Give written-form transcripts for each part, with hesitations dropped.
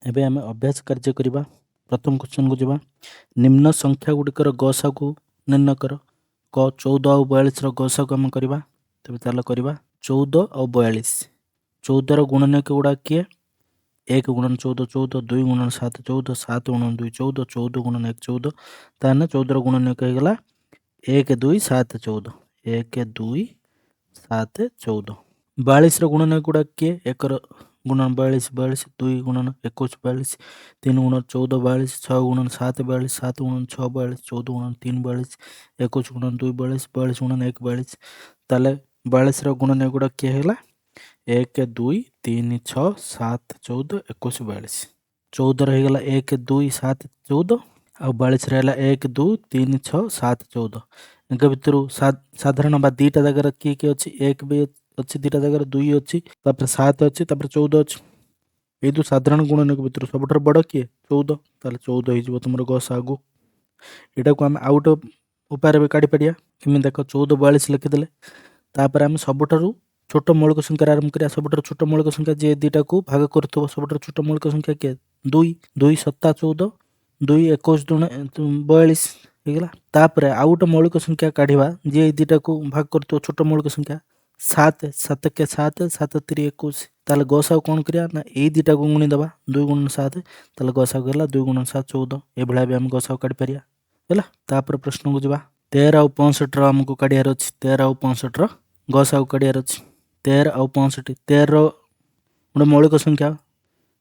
ଏବେ ଆମେ ଅଭ୍ୟାସ କାର୍ଯ୍ୟ କରିବା। ପ୍ରଥମ କ୍ୱେଶ୍ଚନକୁ ଯିବା। ନିମ୍ନ ସଂଖ୍ୟା ଗୁଡ଼ିକର ଗସାକୁ ନିର୍ଣ୍ଣୟ କର। କ 14 ଆଉ 42ର ଗସାକୁ ଆମେ କରିବା। ତେବେ ଚାଲ କରିବା। 14 ଆଉ 42। 14ର ଗୁଣନୀୟକ ଗୁଡ଼ା କିଏ? 1 ଗୁଣନ 14 14, 2 ଗୁଣନ 7 14, 7 ଗୁଣନ 2 14, 14 ଗୁଣନ 1 14। ତାହେଲେ 14ର ଗୁଣନୀୟକ ହେଇଗଲା 1 2 7 14। 1 2 7 14। 42ର ଗୁଣନୀୟକ ଗୁଡ଼ା କିଏ? 1ର ଗୁଣନ 42 42, 2 ଗୁଣନ 21 42, 3 ଗୁଣନ 14 42, 6 ଗୁଣନ 7 42, 7 ଗୁଣନ 6 42, 14 ଗୁଣନ 3 42, 21 ଗୁଣନ 2 42, 42 ଗୁଣନ 1 42। ତାହେଲେ 42ର ଗୁଣନୀୟକ ଗୁଡ଼ା କିଏ ହେଲା? 1 2 3 6 7 14 21 42। 14ର ହେଇଗଲା 1 2 7 14 ଆଉ 42ର ହେଲା 1 2 3 6 7 14। ଏଙ୍କ ଭିତରୁ ସାଧାରଣ ବା ଦୁଇଟା ଜାଗାରେ କିଏ କିଏ ଅଛି? 1 ବି ଅଛି ଦୁଇଟା ଜାଗାରେ, 2 ଅଛି, ତାପରେ 7 ଅଛି, ତାପରେ 14 ଅଛି। ଏଇ ଯେଉଁ ସାଧାରଣ ଗୁଣନୀୟକ ଭିତରୁ ସବୁଠାରୁ ବଡ଼ କିଏ? 14। ତାହେଲେ 14 ହେଇଯିବ ତୁମର ଗସାଗୁ। ଏଇଟାକୁ ଆମେ ଆଉ ଗୋଟେ ଉପାୟରେ ବି କାଢ଼ିପାରିବା। କେମିତି ଦେଖ, 14 42 ଲେଖିଦେଲେ ତାପରେ ଆମେ ସବୁଠାରୁ ଛୋଟ ମୌଳିକ ସଂଖ୍ୟାରେ ଆରମ୍ଭ କରିବା। ସବୁଠାରୁ ଛୋଟ ମୌଳିକ ସଂଖ୍ୟା ଯିଏ ଦୁଇଟାକୁ ଭାଗ କରୁଥିବ, ସବୁଠାରୁ ଛୋଟ ମୌଳିକ ସଂଖ୍ୟା କିଏ? 2 2 7 14, 2 21 2 42 ହେଇଗଲା। ତାପରେ ଆଉ ଗୋଟେ ମୌଳିକ ସଂଖ୍ୟା କାଢ଼ିବା ଯିଏ ଏଇ ଦୁଇଟାକୁ ଭାଗ କରୁଥିବ, ଛୋଟ ମୌଳିକ ସଂଖ୍ୟା 7 7 କେ 7 7 3 21। ତାହେଲେ ଗସାକୁ କ'ଣ କରିବା ନା ଏଇ ଦୁଇଟାକୁ ଗୁଣି ଦେବା, 2 ଗୁଣନ 7। ତାହେଲେ ଗସାକୁ ହେଲା 2 ଗୁଣନ 7 14। ଏଭଳିଆ ବି ଆମେ ଗସାକୁ କାଢ଼ିପାରିବା ହେଲା। ତାପରେ ପ୍ରଶ୍ନକୁ ଯିବା। 13 ଆଉ 65ର ଆମକୁ କାଢ଼ିବାର ଅଛି। 13 ଆଉ 65ର ଗସାକୁ କାଢ଼ିବାର ଅଛି। 13 ଆଉ 65, 13ର ଗୋଟେ ମୌଳିକ ସଂଖ୍ୟା,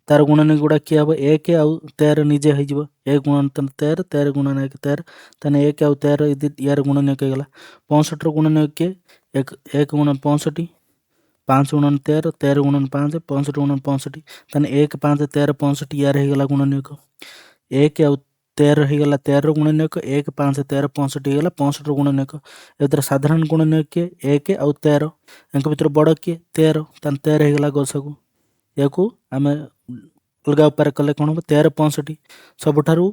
ତାର ଗୁଣନୀୟକ ଗୁଡ଼ା କିଏ ହେବ? 1 ଆଉ 13 ନିଜେ ହେଇଯିବ। 1 ଗୁଣନ 13, 13 ଗୁଣନ 1 13। ତାହେଲେ 1 ଆଉ 13 ୟାର ଗୁଣନୀୟକ ହେଇଗଲା। 65ର ଗୁଣନୀୟକ କିଏ? 1 ଗୁଣନ 65, 5 ଗୁଣନ 13, 13 ଗୁଣନ 5, 65 ଗୁଣନ 65। ତାହେଲେ 1 5 13 65 ୟାର ହେଇଗଲା ଗୁଣନୀୟକ। 1 ଆଉ 13 ହେଇଗଲା 13ର ଗୁଣନୀୟକ, 1 5 13 65 ହେଇଗଲା 65ର ଗୁଣନୀୟକ। ଏଥିରେ ସାଧାରଣ ଗୁଣନୀୟକ କିଏ? 1 ଆଉ 13। ଏଙ୍କ ଭିତରୁ ବଡ଼ କିଏ? 13। ତାହେଲେ 13 ହେଇଗଲା ଗସାଗୁ। ୟାକୁ ଆମେ ଅଲଗା ଉପାୟରେ କଲେ କ'ଣ ହେବ? 13 65 ସବୁଠାରୁ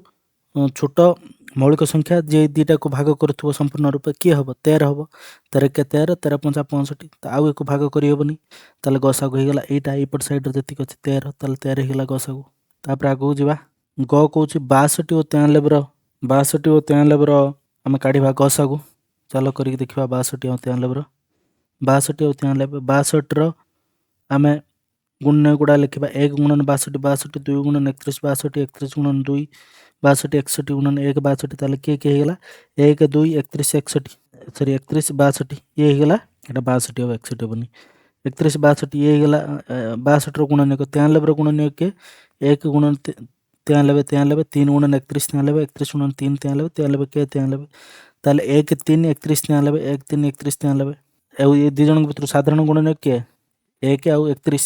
ଛୋଟ ମୌଳିକ ସଂଖ୍ୟା ଯିଏ ଦୁଇଟାକୁ ଭାଗ କରୁଥିବ ସମ୍ପୂର୍ଣ୍ଣ ରୂପେ କିଏ ହେବ? 13 ହେବ। 13 କେ 13, 13 5 65। ଆଉ ଏକୁ ଭାଗ କରିହେବନି। ତାହେଲେ ଗସାଗୁ ହେଇଗଲା ଏଇଟା। ଏଇପଟ ସାଇଡ଼୍ରେ ଯେତିକି ଅଛି 13, ତାହେଲେ 13 ହେଇଗଲା ଗସାଗୁ। ତାପରେ ଆଗକୁ ଯିବା। ଗ କହୁଛି 62 ଓ 93ର ଆମେ କାଢ଼ିବା ଗସାଗୁ। ଚାଲ କରିକି ଦେଖିବା 62 ଆଉ 93ର। 62 ଆଉ 93, 62ର ଆମେ ଗୁଣନୀୟକ ଗୁଡ଼ା ଲେଖିବା। 1 ଗୁଣନ 62 62, 2 ଗୁଣନ 31 62, 31 ଗୁଣନ 2 62, 61 ଗୁଣନ 1 62। ତାହେଲେ କିଏ କିଏ ହେଇଗଲା? 1 2 31 61, ସରି 31 62 ଇଏ ହେଇଗଲା। ଏଇଟା 62 ଆଉ 61 ହେବନି। 31 62 ଇଏ ହେଇଗଲା 62ର ଗୁଣନୀୟକ। 93ର ଗୁଣନୀୟକ କିଏ? 1 ଗୁଣନ 93 93, 3 ଗୁଣନ 31 93, 31 ଗୁଣନ 3 93, 93 କେ 93। ତାହେଲେ 1 3 31 93, 1 3 31 93। ଆଉ ଏ ଦୁଇ ଜଣଙ୍କ ଭିତରୁ ସାଧାରଣ ଗୁଣନୀୟକ କିଏ? 1 ଆଉ 31।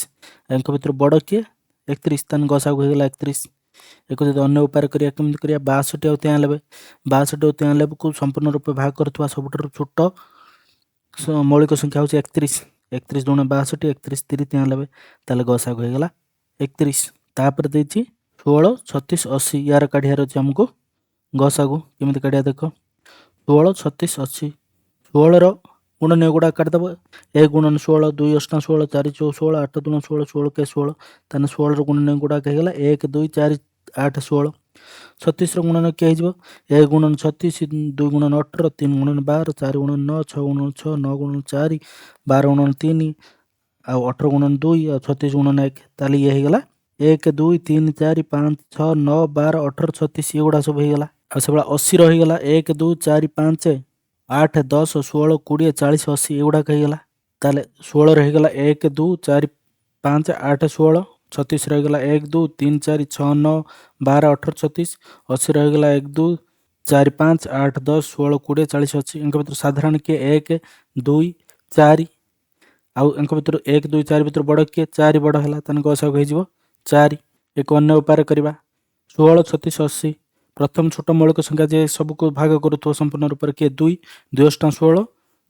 ଏଙ୍କ ଭିତରୁ ବଡ଼ କିଏ? 31। ତାହେଲେ ଗସାଗୁ ହେଇଗଲା 31। ଏକୁ ଯଦି ଅନ୍ୟ ଉପାୟରେ କରିବା, କେମିତି କରିବା? 62 ଆଉ 93, 62 ଆଉ 93କୁ ସମ୍ପୂର୍ଣ୍ଣ ରୂପେ ଭାଗ କରୁଥିବା ସବୁଠାରୁ ଛୋଟ ମୌଳିକ ସଂଖ୍ୟା ହେଉଛି 31। 31 ଗୁଣ 62, 31 3 93। ତାହେଲେ ଗସାଗୁ ହେଇଗଲା 31। ତାପରେ ଦେଇଛି 16 36 80 ୟାର କାଢ଼ିବାର ଅଛି ଆମକୁ ଗସାଗୁ। କେମିତି କାଢ଼ିବା ଦେଖ। 16 36 80, 16ର ଗୁଣନୀୟକ ଗୁଡ଼ା କାଢ଼ିଦେବ। 1 ଗୁଣନ 16, 2 8 16, 4 4 16, 8 2 16, 16 କେ 16। ତାହେଲେ 16ର ଗୁଣନୀୟକ ଗୁଡ଼ାକ ହେଇଗଲା 1 2 4 8 16। 36ର ଗୁଣନୀୟକ କିଏ ହେଇଯିବ? 1 ଗୁଣନ 36, 2 ଗୁଣନ 18, 3 ଗୁଣନ 12, 4 ଗୁଣନ 9, 6 ଗୁଣନ 6, 9 ଗୁଣନ 4, 12 ଗୁଣନ 3 ଆଉ 18 ଗୁଣନ 2 ଆଉ 36 ଗୁଣନ 1। ତାହେଲେ ଇଏ ହେଇଗଲା 1 2 3 4 5 6 9 12 18 36 ଏଗୁଡ଼ା ସବୁ ହେଇଗଲା। ଆଉ ସେଭଳିଆ 80ର ହେଇଗଲା 1 2 4 5 8 10 16 20 40 80 ଏଗୁଡ଼ାକ ହେଇଗଲା। ତାହେଲେ 16ର ହେଇଗଲା 1 2 4 5 8 16। 36ର ହେଇଗଲା 1 2 3 4 6 9 12 18 36। 80ର ହେଇଗଲା 1 2 4 5 8 10 16 20 40 80। ଏଙ୍କ ଭିତରୁ ସାଧାରଣ କିଏ? 1 2 4। ଆଉ ଏଙ୍କ ଭିତରୁ 1 2 4 ଭିତରୁ ବଡ଼ କିଏ? 4 ବଡ଼ ହେଲା। ତାହେଲେ ଗସାଗୁ ହେଇଯିବ 4। ଏକ ଅନ୍ୟ ଉପାୟରେ କରିବା। 16 36 80 ପ୍ରଥମ ଛୋଟ ମୌଳିକ ସଂଖ୍ୟା ଯିଏ ସବୁକୁ ଭାଗ କରୁଥିବ ସମ୍ପୂର୍ଣ୍ଣ ରୂପରେ କିଏ? 2 2 8 16,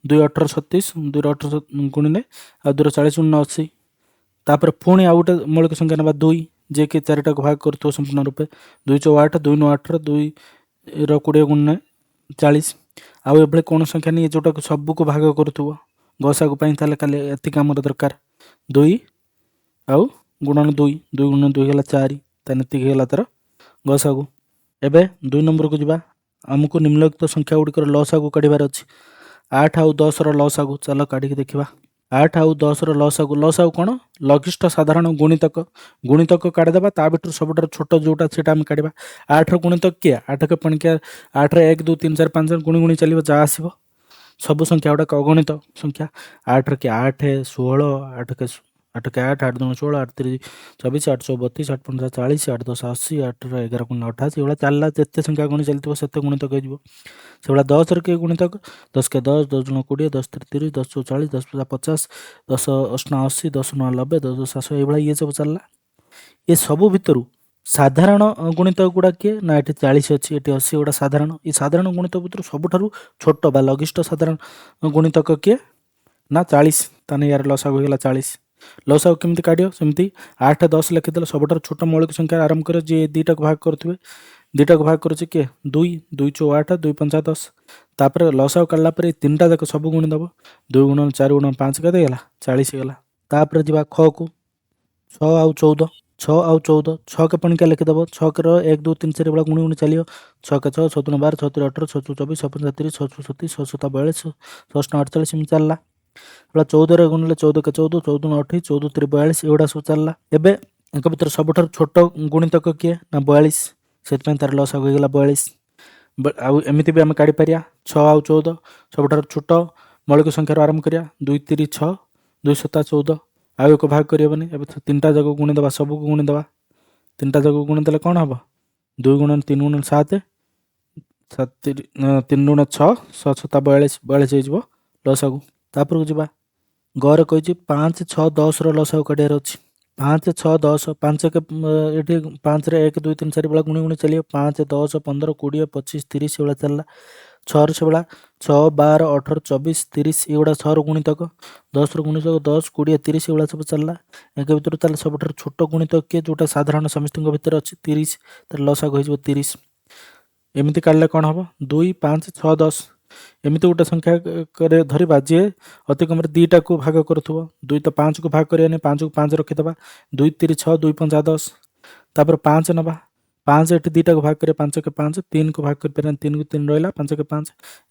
2 18 36, 2 18 ଗୁଣିଲେ ଆଉ 2 40 ଗୁଣନ 80। ତାପରେ ପୁଣି ଆଉ ଗୋଟେ ମୌଳିକ ସଂଖ୍ୟା ନେବା 2 ଯିଏକି 4ଟାକୁ ଭାଗ କରୁଥିବ ସମ୍ପୂର୍ଣ୍ଣ ରୂପେ। 2 4 8, 2 9 18, 2ର 20 ଗୁଣନେ 40। ଆଉ ଏଭଳି କୌଣସି ସଂଖ୍ୟା ନେଇ ଯେଉଁଟାକୁ ସବୁକୁ ଭାଗ କରୁଥିବ ଗସାଗୁ ପାଇଁ। ତାହେଲେ ଖାଲି ଏତିକି ଆମର ଦରକାର। 2 ଆଉ ଗୁଣନ 2, 2 ଗୁଣନ 2 ହେଇଗଲା 4। ତାହେଲେ ଏତିକି ହେଇଗଲା ତାର ଗସାଗୁ। ଏବେ 2 ନମ୍ବରକୁ ଯିବା। ଆମକୁ ନିମ୍ନଲିଖିତ ସଂଖ୍ୟା ଗୁଡ଼ିକର ଲସାଗୁ କାଢ଼ିବାର ଅଛି। 8 ଆଉ 10ର ଲସାଗୁ ଚାଲ କାଢ଼ିକି ଦେଖିବା। 8 ଆଉ 10ର ଲସାଗୁ କ'ଣ? ଲଘିଷ୍ଠ ସାଧାରଣ ଗୁଣିତକ କାଢ଼ିଦେବା। ତା ଭିତରୁ ସବୁଠାରୁ ଛୋଟ ଯେଉଁଟା ସେଇଟା ଆମେ କାଢ଼ିବା। 8ର ଗୁଣିତକ କିଏ? 8କେ ପଣିକିଆ 8ରେ 1 2 3 4 5 ଗୁଣି ଚାଲିବ, ଯାହା ଆସିବ ସବୁ ସଂଖ୍ୟା ଗୁଡ଼ାକ ଅଗଣିତ ସଂଖ୍ୟା। 8ରେ କିଏ? 8 16, 8କେ 8 8 2 16, 8 3 24, 8 6 32, 8 5 40, 8 10 80, 8 11 88, ଏଇଭଳିଆ ଚାଲିଲା। ଯେତେ ସଂଖ୍ୟା ଗଣି ଚାଲିଥିବ ସେତେ ଗୁଣିତକ ହେଇଯିବ। ସେଭଳିଆ 10ରେ କିଏ ଗୁଣିତକ? 10କେ 10, 10 2 20, 10 3 30, 10 4 40, 10 5 50, 10 8 80, 10 9 90, 10 10 700, ଏଇଭଳିଆ ଇଏ ସବୁ ଚାଲିଲା। ଏ ସବୁ ଭିତରୁ ସାଧାରଣ ଗୁଣିତକ ଗୁଡ଼ା କିଏ? ନା ଏଠି 40 ଅଛି, ଏଠି 80, ଗୁଡ଼ା ସାଧାରଣ। ଏ ସାଧାରଣ ଗୁଣିତକ ଭିତରୁ ସବୁଠାରୁ ଛୋଟ ବା ଲଘିଷ୍ଠ ସାଧାରଣ ଗୁଣିତକ କିଏ? ନା 40। ତାହେଲେ ୟାର ଲସାଗୁ ହେଇଗଲା 40। ଲସାଗୁ କେମିତି କାଢ଼ିବ? ସେମିତି 8 10 ଲେଖିଦେଲେ ସବୁଠାରୁ ଛୋଟ ମୌଳିକ ସଂଖ୍ୟା ଆରମ୍ଭ କରିବ। ଯିଏ ଦୁଇଟାକୁ ଭାଗ କରୁଥିବେ, ଦୁଇଟାକୁ ଭାଗ କରୁଛି କିଏ? 2 2 4 8, 2 5 10। ତାପରେ ଲସାଗୁ କାଢ଼ିଲା ପରେ ତିନିଟା ଯାକ ସବୁ ଗୁଣି ଦେବ। 2 ଗୁଣ 4 ଗୁଣ 5 କେତେ ହେଇଗଲା? 40 ହେଇଗଲା। ତାପରେ ଯିବା ଖକୁ। 6 ଆଉ 14, 6 ଆଉ 14, 6କେ ପଣିକିଆ ଲେଖିଦେବ। 6ର 1 2 3 4 ଭଳିଆ ଗୁଣି ଚାଲିବ। 6କେ 6, 6 2 12, 6 3 18, 6 2 24, 6 5 30, 6 2 37, 6 7 42, 6 8 48, ଏମିତି ଚାଲିଲା। ଏଗୁଡ଼ା 14ରେ ଗୁଣିଲେ 14କେ 14, 14 28, 14 3 42, ଏଗୁଡ଼ା ସବୁ ଚାଲିଲା। ଏବେ ୟାଙ୍କ ଭିତରେ ସବୁଠାରୁ ଛୋଟ ଗୁଣିତକ କିଏ? ନା 42। ସେଥିପାଇଁ ତାର ଲସାଗୁ ହେଇଗଲା 42। ଆଉ ଏମିତି ବି ଆମେ କାଢ଼ିପାରିବା। 6 ଆଉ 14 ସବୁଠାରୁ ଛୋଟ ମୌଳିକ ସଂଖ୍ୟାରୁ ଆରମ୍ଭ କରିବା। 2 3 6, 2 7 14, ଆଉ ଏକ ଭାଗ କରିହେବନି। ଏବେ ତିନିଟା ଯାକ ଗୁଣି ଦେବା, ସବୁକୁ ଗୁଣି ଦେବା। ତିନିଟା ଯାକ ଗୁଣି ଦେଲେ କ'ଣ ହେବ? 2 ଗୁଣ 3 ଗୁଣ 7, 3 ଗୁଣ 6, 6 7 42, 42 ହେଇଯିବ ଲସାଗୁ। ତାପରକୁ ଯିବା। ଗରେ କହିଛି 5 6 10ର ଲସାଗୁ କାଢ଼ିବାର ଅଛି। 5 6 10, 5କେ ଏଠି 5ରେ 1 2 3 4 ଭଳିଆ ଗୁଣି ଚାଲିବ। 5 10 15 20 25 30 ଏଭଳିଆ ଚାଲିଲା। 6ର ସେଭଳିଆ 6 12 18 24 30, ଏଗୁଡ଼ା 6ର ଗୁଣିତକ। 10ର ଗୁଣିତକ 10 20 30 ଏଭଳିଆ ସବୁ ଚାଲିଲା। ୟାଙ୍କ ଭିତରୁ ତାହେଲେ ସବୁଠାରୁ ଛୋଟ ଗୁଣିତକ କିଏ? ଯେଉଁଟା ସାଧାରଣ ସମସ୍ତଙ୍କ ଭିତରେ ଅଛି 30, ତାର ଲସାଗୁ ହେଇଯିବ 30। ଏମିତି କାଢ଼ିଲେ କ'ଣ ହେବ? 2 5 6 10, ଏମିତି ଗୋଟେ ସଂଖ୍ୟା ଧରିବା ଯିଏ ଅତି କମରେ ଦୁଇଟାକୁ ଭାଗ କରୁଥିବ। 2 ତ 5କୁ ଭାଗ କରିବାନି, 5କୁ 5 ରଖିଦେବା। 2 3 6, 2 5 10। ତାପରେ 5 ନେବା। 5 ଏଠି ଦୁଇଟାକୁ ଭାଗ କରିବା, 5କେ 5, 3କୁ ଭାଗ କରିପାରିବାନି, 3କୁ 3 ରହିଲା, 5କେ 5।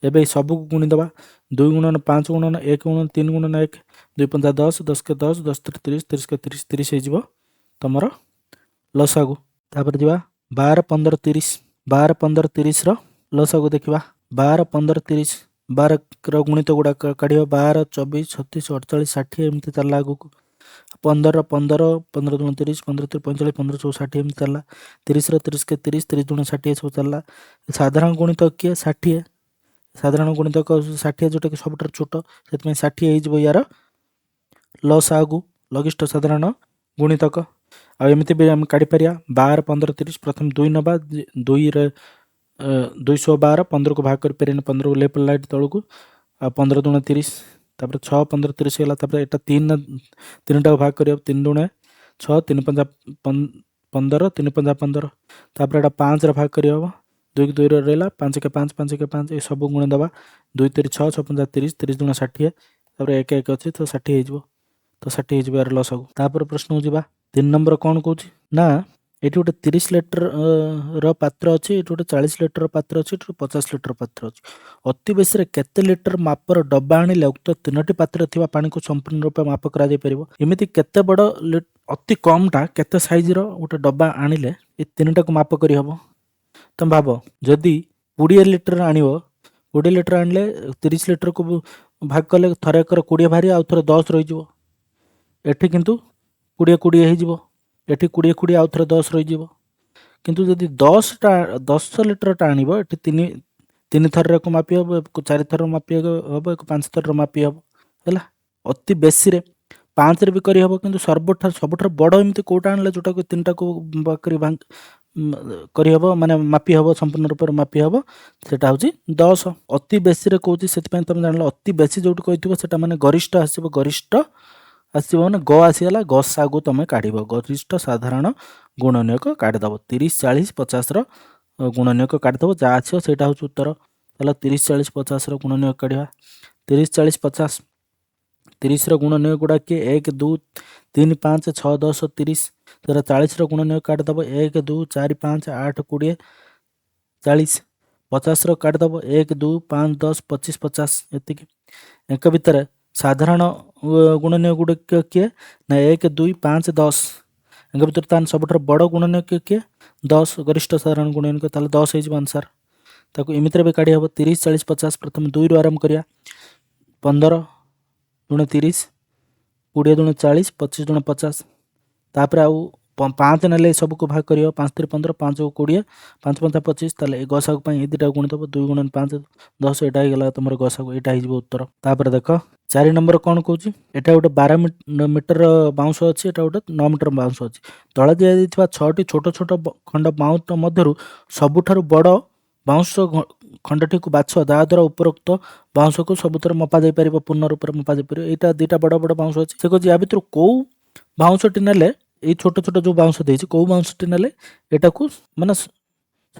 ଏବେ ସବୁକୁ ଗୁଣି ଦେବା। 2 ଗୁଣନ 5 ଗୁଣନ 1 ଗୁଣନ 3 ଗୁଣନ 1, 2 5 10, 10କେ 10, 10 3 30, 30କେ 30, 30 ହେଇଯିବ ତମର ଲସାଗୁ। ତାପରେ ଯିବା 12 15 30। 12 15 30ର ଲସାଗୁ ଦେଖିବା। 12 15 30, 12ର ଗୁଣିତ ଗୁଡ଼ାକ କାଢ଼ିବ। 12 24 36 48 60, ଏମିତି ଚାଲିଲା ଆଗକୁ। 15 15, 15 ଦୁଣ 30, 15 3 45, 15 ସବୁ 60, ଏମିତି ଚାଲିଲା। 30ର 30କେ 30, 30 ଦୁଣ 60 ସବୁ ଚାଲିଲା। ସାଧାରଣ ଗୁଣିତ କିଏ? 60। ସାଧାରଣ ଗୁଣିତକ 60, ଯେଉଁଟାକି ସବୁଠାରୁ ଛୋଟ, ସେଥିପାଇଁ 60 ହେଇଯିବ ୟାର ଲସାଗୁ, ଲଘିଷ୍ଠ ସାଧାରଣ ଗୁଣିତକ। ଆଉ ଏମିତି ବି ଆମେ କାଢ଼ିପାରିବା। 12 15 30, ପ୍ରଥମେ 2 ନେବା। 2ରେ 212, 15କୁ ଭାଗ କରିପାରିବାନି, 15କୁ ଲେଫ୍ଟ ରାଇଟ୍ ତଳକୁ, ଆଉ 15 ଦୁଣ 30, ତାପରେ 6 15 30 ହେଇଗଲା। ତାପରେ ଏଇଟା 3ଟାକୁ ଭାଗ କରିବା। 3 ଦୁଣେ 6, 3 5 15, 3 5 15, ତାପରେ ଏଇଟା 5ରେ ଭାଗ କରିହେବ। 2କୁ 2ରେ ରହିଲା, 5କେ 5, 5କେ 5, ଏ ସବୁ ଗୁଣି ଦେବା। 2 3 6, 6 5 30, 30 ଦୁଣ 60, ତାପରେ 1 1 ଅଛି ତ 60 ହେଇଯିବ। ତ 60 ହେଇଯିବ ୟାର ଲସାଗୁ। ତାପରେ ପ୍ରଶ୍ନକୁ ଯିବା। 3 ନମ୍ବର କ'ଣ କହୁଛି? ନା ଏଠି ଗୋଟେ 30 ଲିଟର ର ପାତ୍ର ଅଛି, ଏଠି ଗୋଟେ 40 ଲିଟର ପାତ୍ର ଅଛି, ଏଠି 50 ଲିଟର ପାତ୍ର ଅଛି। ଅତି ବେଶୀରେ କେତେ ଲିଟର ମାପର ଡବା ଆଣିଲେ ଉକ୍ତ 3ଟି ପାତ୍ରରେ ଥିବା ପାଣିକୁ ସମ୍ପୂର୍ଣ୍ଣ ରୂପେ ମାପ କରାଯାଇପାରିବ? ଏମିତି କେତେ ବଡ଼ ଅତି କମ୍ଟା କେତେ ସାଇଜ୍ର ଗୋଟେ ଡବା ଆଣିଲେ ଏ 3ଟାକୁ ମାପ କରିହେବ? ତମେ ଭାବ, ଯଦି 20 ଲିଟର ଆଣିବ, 20 ଲିଟର ଆଣିଲେ 30 ଲିଟରକୁ ଭାଗ କଲେ ଥରେ ଏକର 20 ବାହାରିବ, ଆଉ ଥରେ 10 ରହିଯିବ। ଏଠି କିନ୍ତୁ 20 20 ହେଇଯିବ। ଏଠି 20 20, ଆଉ ଥରେ 10 ରହିଯିବ। କିନ୍ତୁ ଯଦି 10 ଲିଟରଟା ଆଣିବ, ଏଠି 3 ଥରକୁ ମାପି ହେବ, 4 ଥର ମାପି ହେବ, 5 ଥରର ମାପି ହେବ। ହେଲା, ଅତି ବେଶୀରେ 5ରେ ବି କରିହେବ, କିନ୍ତୁ ସବୁଠାରୁ ବଡ଼ ଏମିତି କେଉଁଟା ଆଣିଲେ ଯେଉଁଟାକୁ 3ଟାକୁ କରିହେବ, ମାନେ ମାପି ହେବ, ସମ୍ପୂର୍ଣ୍ଣ ରୂପରେ ମାପି ହେବ, ସେଇଟା ହେଉଛି 10। ଅତି ବେଶୀରେ କହୁଛି, ସେଥିପାଇଁ ତୁମେ ଜାଣିଲ ଅତି ବେଶୀ ଯେଉଁଠି କହିଥିବ ସେଇଟା ମାନେ ଗରିଷ୍ଠ ଆସିବ। ଗରିଷ୍ଠ ଆସିବ ମାନେ ଗ ଆସିଗଲା, ଗସାଗୁ ତୁମେ କାଢ଼ିବ। ଗରିଷ୍ଠ ସାଧାରଣ ଗୁଣନୀୟକ କାଢ଼ିଦେବ। 30 40 50ର ଗୁଣନୀୟକ କାଢ଼ିଦେବ, ଯାହା ଆସିବ ସେଇଟା ହେଉଛି ଉତ୍ତର। ହେଲା, 30 40 50ର ଗୁଣନୀୟକ କାଢ଼ିବା। 30 40 50, 30 ଗୁଣନୀୟ ଗୁଡ଼ା କିଏ 1 2 3 5 6 10 30 ସେଟା 40 ଗୁଣନୀୟ କାଟିଦେବ 1 2 4 5 8 20 40 50 କାଟିଦେବ 1 2 5 10 25 50 ଏତିକି। ଏଙ୍କ ଭିତରେ ସାଧାରଣ ଗୁଣନୀୟ ଗୁଡ଼ିକ କିଏ ନା 1 2 5 10। ଏଙ୍କ ଭିତରେ ତାହେଲେ ସବୁଠାରୁ ବଡ଼ ଗୁଣନୀୟ କିଏ 10 ଗରିଷ୍ଠ ସାଧାରଣ ଗୁଣନୀୟ ତାହେଲେ 10 ହେଇଯିବ ଆନ୍ସର। ତାକୁ ଏମିତିରେ ବି କାଢ଼ି ହେବ 30 40 50 ପ୍ରଥମେ 2ରୁ ଆରମ୍ଭ କରିବା 15 ଦୁଣେ 30 20 ଦୁଣେ 40 25 ଦୁଣେ 50 ତାପରେ ଆଉ 5 ନେଲେ ସବୁକୁ ଭାଗ କରିବ 5 3 15 5 20 5 5 25 ତାହେଲେ ଏ ଗସାଗୁ ପାଇଁ ଏ ଦୁଇଟା ଗୁଣିଦେବ 2 ଗୁଣନ 5 10 ଏଇଟା ହେଇଗଲା ତୁମର ଗସାଗୁ ଏଇଟା ହେଇଯିବ ଉତ୍ତର। ତାପରେ ଦେଖ 4 ନମ୍ବର କ'ଣ କହୁଛି ଏଇଟା ଗୋଟେ 12 ମିଟର ବାଉଁଶ ଅଛି ଏଇଟା ଗୋଟେ 9 ମିଟର ବାଉଁଶ ଅଛି। ତଳେ ଦିଆଯାଇଥିବା 6ଟି ଛୋଟ ଛୋଟ ଖଣ୍ଡ ବାଉଁଶ ମଧ୍ୟରୁ ସବୁଠାରୁ ବଡ଼ ବାଉଁଶ ଖଣ୍ଡଟିକୁ ବାଛ ଯାହାଦ୍ୱାରା ଉପରୋକ୍ତ ବାଉଁଶକୁ ସବୁଥିରେ ମପା ଯାଇପାରିବ ପୂର୍ଣ୍ଣ ରୂପରେ ମପା ଯାଇପାରିବ। ଏଇଟା ଦୁଇଟା ବଡ଼ ବଡ଼ ବାଉଁଶ ଅଛି ସେ କହୁଛି ୟା ଭିତରୁ କେଉଁ ବାଉଁଶଟି ନେଲେ ଏଇ ଛୋଟ ଛୋଟ ଯେଉଁ ବାଉଁଶ ଦେଇଛି କେଉଁ ବାଉଁଶଟି ନେଲେ ଏଟାକୁ ମାନେ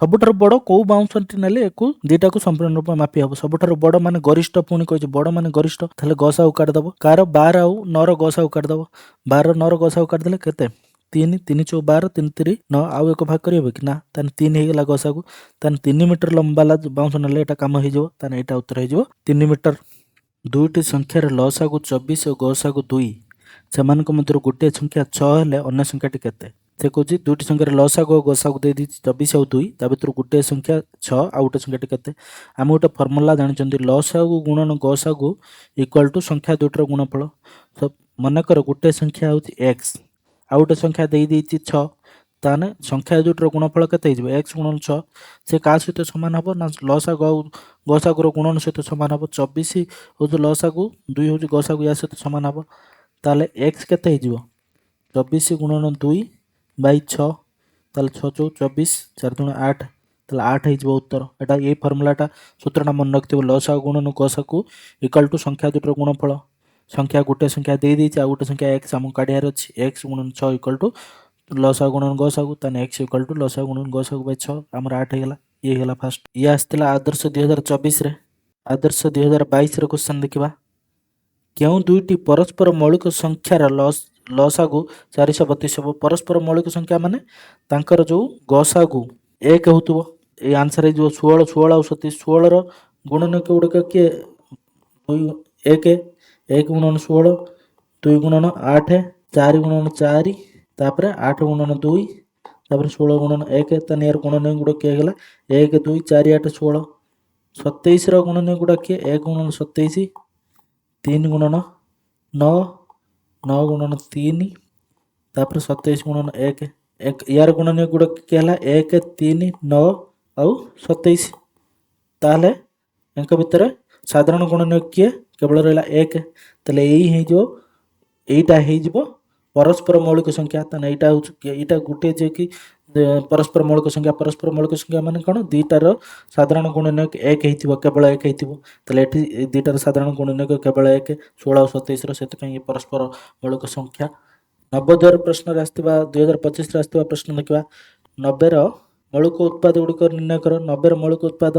ସବୁଠାରୁ ବଡ଼ କେଉଁ ବାଉଁଶଟି ନେଲେ ଏକୁ ଦୁଇଟାକୁ ସମ୍ପୂର୍ଣ୍ଣ ରୂପେ ମାପି ହେବ। ସବୁଠାରୁ ବଡ଼ ମାନେ ଗରିଷ୍ଠ ପୁଣି କହିଛି ବଡ଼ ମାନେ ଗରିଷ୍ଠ ତାହେଲେ ଗସାଗୁ କାଟିଦେବ କାହାର 12 ଆଉ 9ର ଗସାଗୁ କାଟିଦେବ 12 9ର ଗସାଗୁ କାଟିଦେଲେ କେତେ 3 3 4 12 3 3 9 ଆଉ ଏକ ଭାଗ କରିହେବ କି ନା ତାହେଲେ 3 ହେଇଗଲା ଗସାଗୁ ତାହେଲେ 3 ମିଟର ଲମ୍ବାଲା ବାଉଁଶ ନେଲେ ଏଇଟା କାମ ହେଇଯିବ ତାହେଲେ ଏଇଟା ଉତ୍ତର ହେଇଯିବ 3 ମିଟର। ଦୁଇଟି ସଂଖ୍ୟାର ଲସାଗୁ 24 ଓ ଗସାଗୁ 2 ସେମାନଙ୍କ ମଧ୍ୟରୁ ଗୋଟିଏ ସଂଖ୍ୟା 6 ହେଲେ ଅନ୍ୟ ସଂଖ୍ୟାଟି କେତେ। ସେ କହୁଛି ଦୁଇଟି ସଂଖ୍ୟାର ଲସାଗୁ ଓ ଗସାଗୁ ଦେଇଦେଇଛି 24 ଆଉ 2 ତା ଭିତରୁ ଗୋଟିଏ ସଂଖ୍ୟା 6 ଆଉ ଗୋଟେ ସଂଖ୍ୟାଟି କେତେ। ଆମେ ଗୋଟେ ଫର୍ମୁଲା ଜାଣିଛନ୍ତି ଲସାଗୁ ଗୁଣନ ଗସାଗୁ ଇକ୍ୱାଲ୍ ଟୁ ସଂଖ୍ୟା ଦୁଇଟିର ଗୁଣଫଳ। ମନେକର ଗୋଟିଏ ସଂଖ୍ୟା ହେଉଛି x ଆଉ ଗୋଟେ ସଂଖ୍ୟା ଦେଇଦେଇଛି 6 ତାହେଲେ ସଂଖ୍ୟା ଦୁଇଟିର ଗୁଣଫଳ କେତେ ହେଇଯିବ x ଗୁଣନ 6 ସେ କାହା ସହିତ ସମାନ ହେବ ନା ଲସାଗୁ ଆଉ ଗସାଗୁର ଗୁଣନ ସହିତ ସମାନ ହେବ। 24 ହେଉଛି ଲସାଗୁ 2 ହେଉଛି ଗସାଗୁ ୟା ସହିତ ସମାନ ହେବ ତାହେଲେ x କେତେ ହେଇଯିବ 24 ଗୁଣନ 2 ବାଇ 6 ତାହେଲେ 6 ଚଉ 24 4 ଦୁଣେ 8 ତାହେଲେ 8 ହେଇଯିବ ଉତ୍ତର। ଏଇଟା ଏଇ ଫର୍ମୁଲାଟା ସୂତ୍ରଟା ମନେ ରଖିଥିବ ଲସାଗୁ ଗୁଣନ ଗସାଗୁ ଇକ୍ୱାଲ୍ ଟୁ ସଂଖ୍ୟା ଦୁଇଟିର ଗୁଣଫଳ। ସଂଖ୍ୟା ଗୋଟେ ସଂଖ୍ୟା ଦେଇଦେଇଛି ଆଉ ଗୋଟେ ସଂଖ୍ୟା x ଆମକୁ କାଢ଼ିବାର ଅଛି x ଗୁଣନ 6 ଇକ୍ୱାଲ୍ ଟୁ ଲସାଗୁ ଗୁଣନ ଗସାଗୁ ତାହେଲେ x ଇକ୍ୱାଲ୍ ଟୁ ଲସାଗୁ ଗୁଣନ ଗସାଗୁ ବାଇ 6 ଆମର 8 ହେଇଗଲା। ଇଏ ହେଇଗଲା ଫାଷ୍ଟ। ଇଏ ଆସିଥିଲା ଆଦର୍ଶ 2024ରେ। ଆଦର୍ଶ 2022ର କ୍ୱେଶ୍ଚନ୍ ଦେଖିବା କେଉଁ ଦୁଇଟି ପରସ୍ପର ମୌଳିକ ସଂଖ୍ୟାର ଲସାଗୁ 432 ହେବ। ପରସ୍ପର ମୌଳିକ ସଂଖ୍ୟା ମାନେ ତାଙ୍କର ଯେଉଁ ଗସାଗୁ 1 ହେଉଥିବ ଏଇ ଆନ୍ସର ହେଇଯିବ 16 16 ଆଉ 37 16ର ଗୁଣନୀୟ ଗୁଡ଼ିକ କିଏ 1 1 ଗୁଣନ 16 2 ଗୁଣନ 8 4 ଗୁଣନ 4 ତାପରେ 8 ଗୁଣନ 2 ତାପରେ 16 ଗୁଣନ 1 ତାହେଲେ ଏହାର ଗୁଣନୀୟ ଗୁଡ଼ା କିଏ ହେଇଗଲା 1 2 4 8 16। 27ର ଗୁଣନୀୟ ଗୁଡ଼ା କିଏ 1 ଗୁଣନ 27 3 ଗୁଣନ 9 9 ଗୁଣନ 3 ତାପରେ 27 ଗୁଣନ 1 ୟାର ଗୁଣନୀୟ ଗୁଡ଼ା କିଏ ହେଲା 1 3 9 ଆଉ 27। ତାହେଲେ ୟାଙ୍କ ଭିତରେ ସାଧାରଣ ଗୁଣନୀୟ କିଏ କେବଳ ରହିଲା 1 ତାହେଲେ ଏଇଟା ହେଇଯିବ ପରସ୍ପର ମୌଳିକ ସଂଖ୍ୟା। ତାହେଲେ ଏଇଟା ହେଉଛି ଏଇଟା ଗୋଟିଏ ଯିଏକି ପରସ୍ପର ମୌଳିକ ସଂଖ୍ୟା ମାନେ କ'ଣ ଦୁଇଟାର ସାଧାରଣ ଗୁଣନୀୟ 1 ହେଇଥିବ କେବଳ 1 ହେଇଥିବ ତାହେଲେ ଏଠି ଦୁଇଟାର ସାଧାରଣ ଗୁଣନୀୟ କେବଳ 1 16 ଆଉ 27ର ସେଥିପାଇଁ ଏ ପରସ୍ପର ମୌଳିକ ସଂଖ୍ୟା। ନବୋଦୟ ପ୍ରଶ୍ନରେ ଆସିଥିବା 2025ରେ ଆସିଥିବା ପ୍ରଶ୍ନ ଦେଖିବା 90ର ମୌଳିକ ଉତ୍ପାଦ ଗୁଡ଼ିକ ନିର୍ଣ୍ଣୟ କର। 90ର ମୌଳିକ ଉତ୍ପାଦ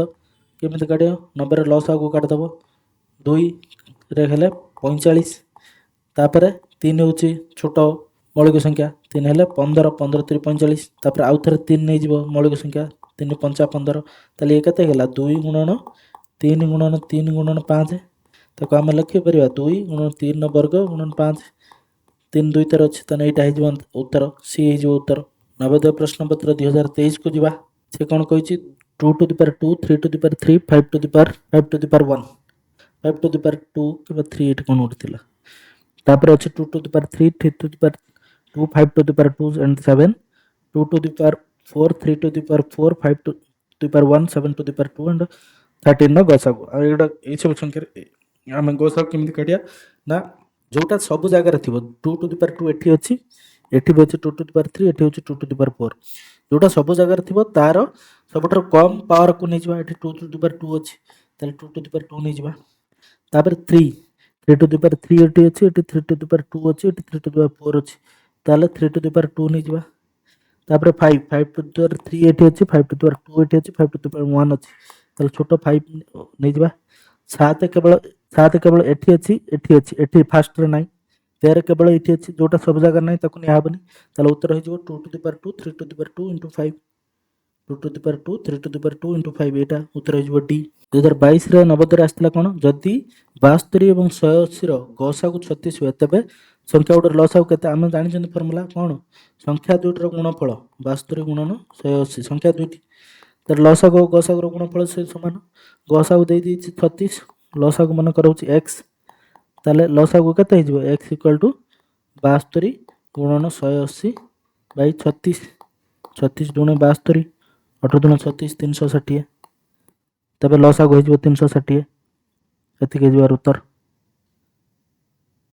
କେମିତି କାଢ଼ିବ 90ର ଲସାଗୁ କାଢ଼ିଦେବ 2ରେ ହେଲେ 45 ତାପରେ 3 ହେଉଛି ଛୋଟ ମୌଳିକ ସଂଖ୍ୟା 3 ହେଲେ 15 15 3 45 ତାପରେ ଆଉ ଥରେ 3 ନେଇଯିବ ମୌଳିକ ସଂଖ୍ୟା 3 5 15 ତାହେଲେ ଇଏ କେତେ ହେଇଗଲା 2 ଗୁଣନ 3 ଗୁଣନ 3 ଗୁଣନ 5 ତାକୁ ଆମେ ଲେଖିପାରିବା 2 ଗୁଣନ 3 ବର୍ଗ ଗୁଣନ 5 3 2 ଥର ଅଛି ତାହେଲେ ଏଇଟା ହେଇଯିବ ଉତ୍ତର ସି ହେଇଯିବ ଉତ୍ତର। ନବୋଦୟ ପ୍ରଶ୍ନପତ୍ର 2023କୁ ଯିବା ସେ କ'ଣ କହିଛି 2 to the power 2 3 to the power 3 5 to the power 1 5 to the power 2 କିମ୍ବା 3 ଏଠି କ'ଣ ଗୋଟେ ଥିଲା ତାପରେ ଅଛି 2 to the power 3 3 to the power 2 5 to the power 2 and 7 2 to the power 4 3 to the power 4 5 to the power 1 7 to the power 2 and 13ର ଗସାଗୁ। ଆଉ ଏଇଟା ଏଇସବୁ ସଂଖ୍ୟାରେ ଆମେ ଗସାଗୁ କେମିତି କାଢ଼ିବା ନା ଯେଉଁଟା ସବୁ ଜାଗାରେ ଥିବ 2 to the power 2 ଏଠି ଅଛି ଏଠି ବି ଅଛି 2 to the power 3 ଏଠି ହେଉଛି 2 to the power 4 ଯେଉଁଟା ସବୁ ଜାଗାରେ ଥିବ ତାର ସବୁଠାରୁ କମ୍ ପାୱାରକୁ ନେଇଯିବା ଏଠି 2 to the power 2 ଅଛି ତାହେଲେ 2 to the power 2 ନେଇଯିବା ତାପରେ 3 to the power 3 ଏଠି ଅଛି ଏଠି 3 to the power 2 ଅଛି ଏଠି 3 to the power 4 ଅଛି ତାହେଲେ 3 to the power 2 ନେଇଯିବା ତାପରେ 5 to the power 3 ଏଠି ଅଛି 5 to the power 2 ଏଠି ଅଛି 5 to the power 1 ଅଛି ତାହେଲେ ଛୋଟ 5 ନେଇଯିବା 7 କେବଳ सात केवल एठी अछि एठी अछि एठी फास्ट रे नाही 13 केवल एठी अछि जोटा सब जगह नाही ताकू निया हबनी ताले उत्तर हो जिवो 2 to the power 2 3 to the power 2 into 5 2 to the power 2 3 to the power 2 into 5 एटा उत्तर हो जिवो डी 2022 रे नवोदय आस्थिला कोन जदी 72 एवं 180 रो गसागु 36 हुए तबे संख्या गुडर लसागु केते आमे जानि जंदी फार्मूला कोन संख्या दुइटर गुणफल 72 गुणन 180 संख्या दुइटी तर लसागु गसागु गुणफल से समान गसागु देई दी 36 लसागु मन करउची x ताले लसागु केते हो जिवो x इक्वल टू 72 गुणन 180 बाई 36 36 दुणे 72 18 दुणे 36 360 तबे लसागु हो जिवो 360 एतिके जिवार उत्तर।